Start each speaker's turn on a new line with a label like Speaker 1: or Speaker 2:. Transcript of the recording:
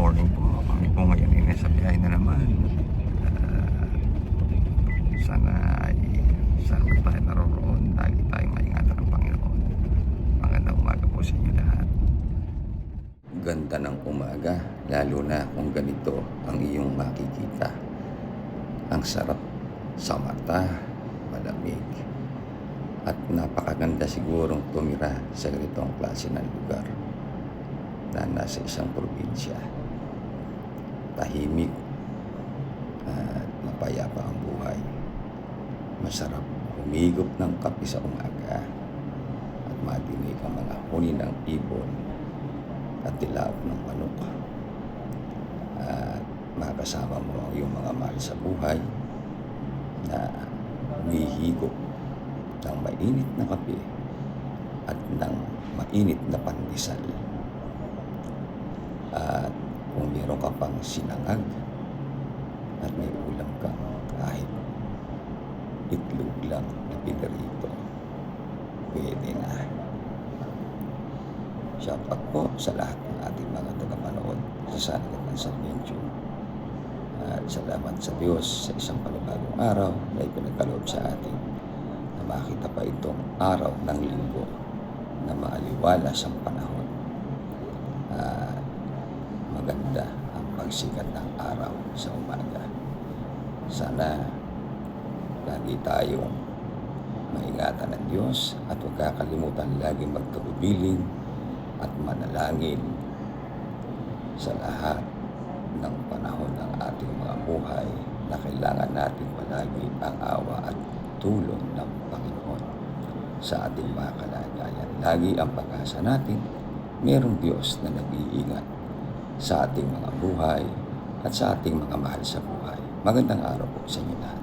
Speaker 1: morning po. Kami po ngayon ay nasa biyahe na naman. Ah, Sana ay saan tayo naroroon. Lagi tayong maingatan ng Panginoon. Magandang umaga po sa inyo lahat. Ganda ng umaga, lalo na kung ganito ang iyong makikita. Ang sarap sa mata, malamig. At napakaganda sigurong tumira sa ganitong klase ng lugar na nasa isang probinsya. Tahimik at mapayapa ang buhay. Masarap humigop ng kape sa umaga at madinig ang mga huni ng ibon at tilaok ng manok. At makasama mo ang iyong mga mahal sa buhay na humihigop ng mainit na kape at ng mainit na pandesal. At kung meron ka pang sinangag at may ulam kang kahit itlog lang na pinarito, pwede na. Shout out po sa lahat ng ating mga tagapanood sa Sanigat ng Sarmiento. At salamat sa Diyos sa isang panibagong araw na ipinagkaloob sa atin na makita pa itong araw ng linggo na maaliwalas ang panahon. Maganda ang pagsikat ng araw sa umaga. Sana lagi tayong maingatan ng Diyos at huwag kakalimutan laging magkabubiling at manalangin sa lahat ng panahon ng ating mga buhay na kailangan natin palagi ang awa at tulong ng Panginoon sa ating mga kalagayan. Lagi ang pag-asa natin, mayroong Diyos na nag-iingat sa ating mga buhay at sa ating mga mahal sa buhay. Magandang araw po sa inyo lahat.